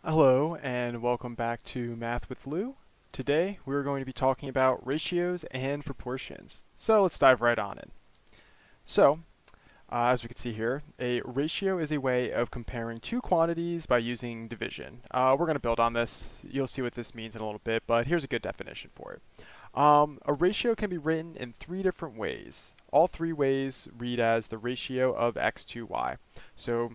Hello and welcome back to Math with Lou. Today we're going to be talking about ratios and proportions. So let's dive right on in. So, as we can see here, a ratio is a way of comparing two quantities by using division. We're going to build on this. You'll see what this means in a little bit, but here's a good definition for it. A ratio can be written in three different ways. All three ways read as the ratio of x to y. So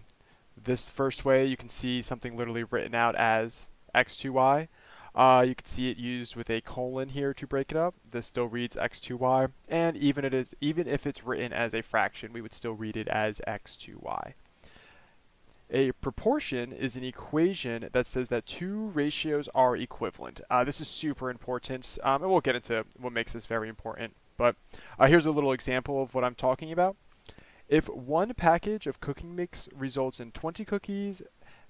this first way, you can see something literally written out as x to y. You can see it used with a colon here to break it up. This still reads x to y, and even if it's written as a fraction, we would still read it as x to y. A proportion is an equation that says that two ratios are equivalent. This is super important, and we'll get into what makes this very important. But here's a little example of what I'm talking about. If one package of cooking mix results in 20 cookies,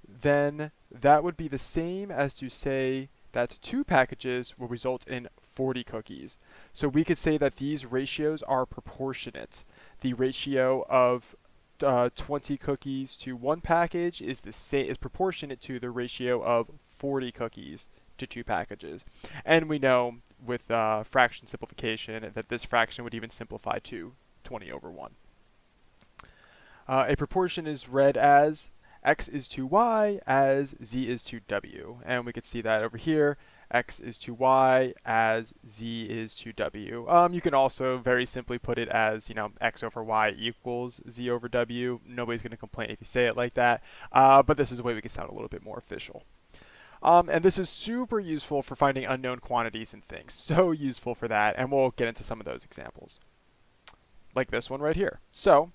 then that would be the same as to say that two packages will result in 40 cookies. So we could say that these ratios are proportionate. The ratio of 20 cookies to one package is proportionate to the ratio of 40 cookies to two packages. And we know with fraction simplification that this fraction would even simplify to 20 over 1. A proportion is read as x is to y as z is to w. And we could see that over here, x is to y as z is to w. You can also very simply put it as, x over y equals z over w. Nobody's going to complain if you say it like that. But this is a way we can sound a little bit more official. And this is super useful for finding unknown quantities and things. So useful for that. And we'll get into some of those examples. Like this one right here. So,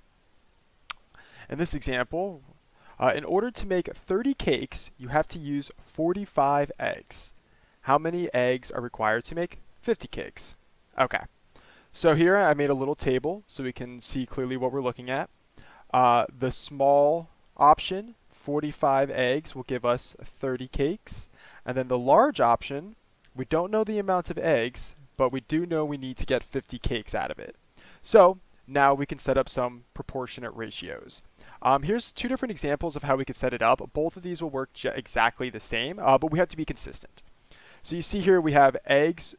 in this example, in order to make 30 cakes, you have to use 45 eggs. How many eggs are required to make 50 cakes? Okay. So here I made a little table so we can see clearly what we're looking at. The small option, 45 eggs, will give us 30 cakes. And then the large option, we don't know the amount of eggs, but we do know we need to get 50 cakes out of it. So now we can set up some proportionate ratios. Here's two different examples of how we could set it up. Both of these will work exactly the same, but we have to be consistent. So you see here we have eggs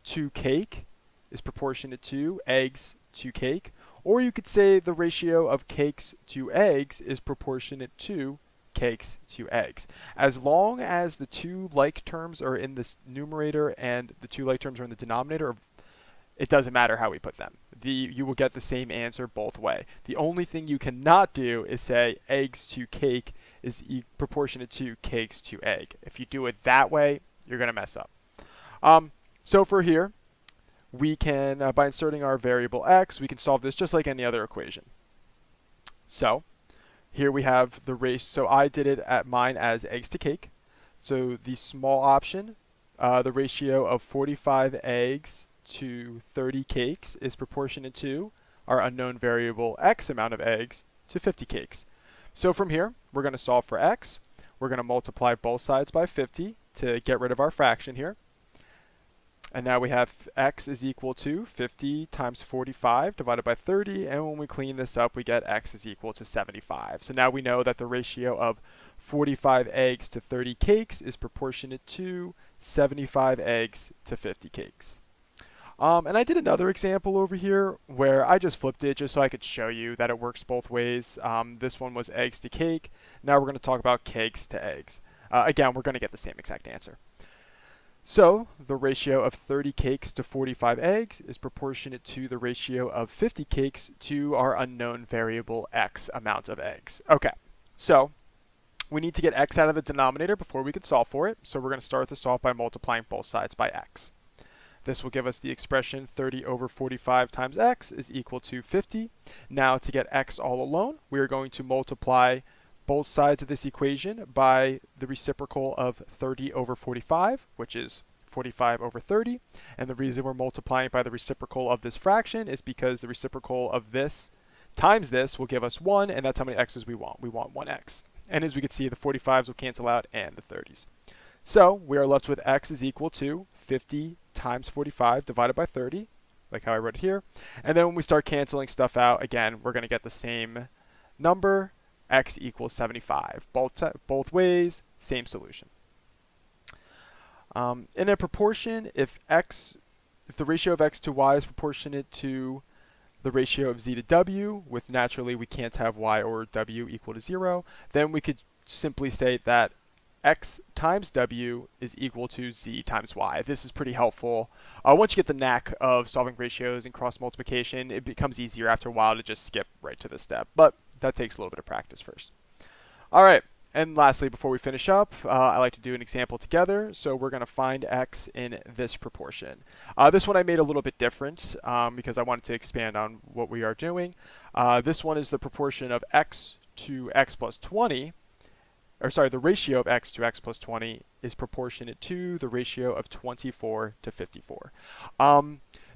to cake is proportionate to eggs to cake. Or you could say the ratio of cakes to eggs is proportionate to cakes to eggs. As long as the two like terms are in the numerator and the two like terms are in the denominator, it doesn't matter how we put them. You will get the same answer both way. The only thing you cannot do is say eggs to cake is proportionate to cakes to egg. If you do it that way, you're going to mess up. So for here, we can, by inserting our variable x, we can solve this just like any other equation. So here we have the ratio. So I did it at mine as eggs to cake. So the small option, the ratio of 45 eggs to 30 cakes is proportionate to our unknown variable x amount of eggs to 50 cakes. So from here, we're going to solve for x. We're going to multiply both sides by 50 to get rid of our fraction here. And now we have x is equal to 50 times 45 divided by 30. And when we clean this up, we get x is equal to 75. So now we know that the ratio of 45 eggs to 30 cakes is proportionate to 75 eggs to 50 cakes. And I did another example over here where I just flipped it just so I could show you that it works both ways. This one was eggs to cake. Now we're going to talk about cakes to eggs. Again, we're going to get the same exact answer. So the ratio of 30 cakes to 45 eggs is proportionate to the ratio of 50 cakes to our unknown variable x amount of eggs. Okay, so we need to get x out of the denominator before we can solve for it. So we're going to start the solve by multiplying both sides by x. This will give us the expression 30 over 45 times x is equal to 50. Now to get x all alone, we are going to multiply both sides of this equation by the reciprocal of 30 over 45, which is 45 over 30. And the reason we're multiplying by the reciprocal of this fraction is because the reciprocal of this times this will give us 1, and that's how many x's we want. We want 1x. And as we can see, the 45s will cancel out and the 30s. So we are left with x is equal to 50 times 45 divided by 30, like how I wrote it here. And then when we start canceling stuff out, again, we're going to get the same number. x equals 75. Both ways, same solution. In a proportion, if the ratio of x to y is proportionate to the ratio of z to w, with naturally we can't have y or w equal to 0, then we could simply say that x times w is equal to z times y. This is pretty helpful. Once you get the knack of solving ratios and cross multiplication, it becomes easier after a while to just skip right to this step, but that takes a little bit of practice first. All right. And lastly, before we finish up, I like to do an example together. So we're going to find x in this proportion. This one I made a little bit different because I wanted to expand on what we are doing. This one is the proportion of x to x plus 20. Or sorry, the ratio of x to x plus 20 is proportionate to the ratio of 24 to 54.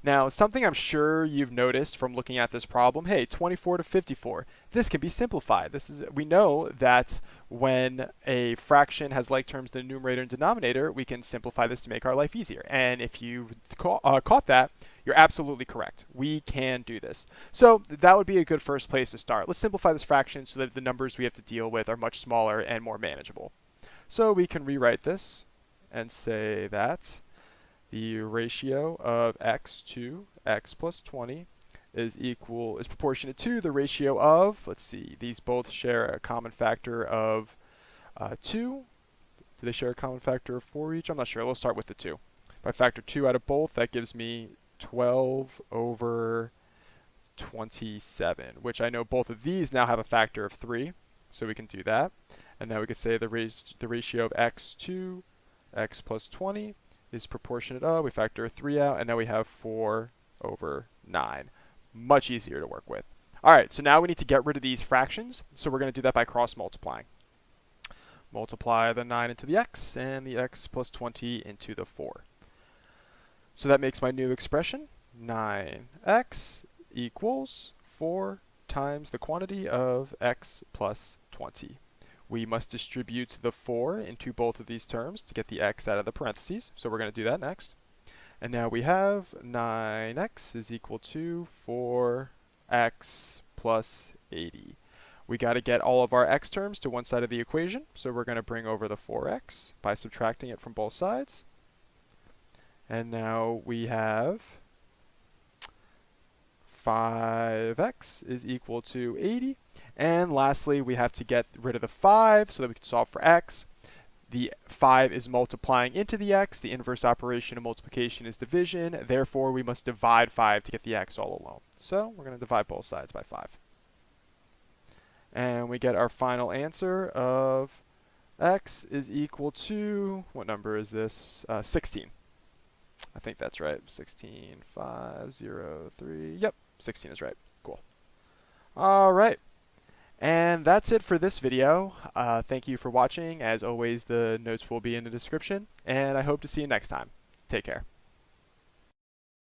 Now, something I'm sure you've noticed from looking at this problem, hey, 24 to 54, this can be simplified. We know that when a fraction has like terms in the numerator and denominator, we can simplify this to make our life easier. And if you caught that, you're absolutely correct. We can do this. So that would be a good first place to start. Let's simplify this fraction so that the numbers we have to deal with are much smaller and more manageable. So we can rewrite this and say that the ratio of x to x plus 20 is proportionate to the ratio of, let's see, these both share a common factor of 2. Do they share a common factor of 4 each? I'm not sure. Let's start with the 2. If I factor 2 out of both, that gives me 12 over 27, which I know both of these now have a factor of 3, so we can do that. And now we could say the ratio of x to x plus 20 is proportionate of, we factor 3 out, and now we have 4 over 9. Much easier to work with. All right, so now we need to get rid of these fractions, so we're going to do that by cross multiplying. Multiply the 9 into the x, and the x plus 20 into the 4. So that makes my new expression, 9x equals 4 times the quantity of x plus 20. We must distribute the 4 into both of these terms to get the x out of the parentheses. So we're going to do that next. And now we have 9x is equal to 4x plus 80. We got to get all of our x terms to one side of the equation. So we're going to bring over the 4x by subtracting it from both sides. And now we have 5x is equal to 80. And lastly, we have to get rid of the 5 so that we can solve for x. The 5 is multiplying into the x. The inverse operation of multiplication is division. Therefore, we must divide 5 to get the x all alone. So we're going to divide both sides by 5. And we get our final answer of x is equal to, what number is this? 16. I think that's right. 16, 5, 0, 3. Yep, 16 is right. Cool. All right. And that's it for this video. Thank you for watching. As always, the notes will be in the description, and I hope to see you next time. Take care.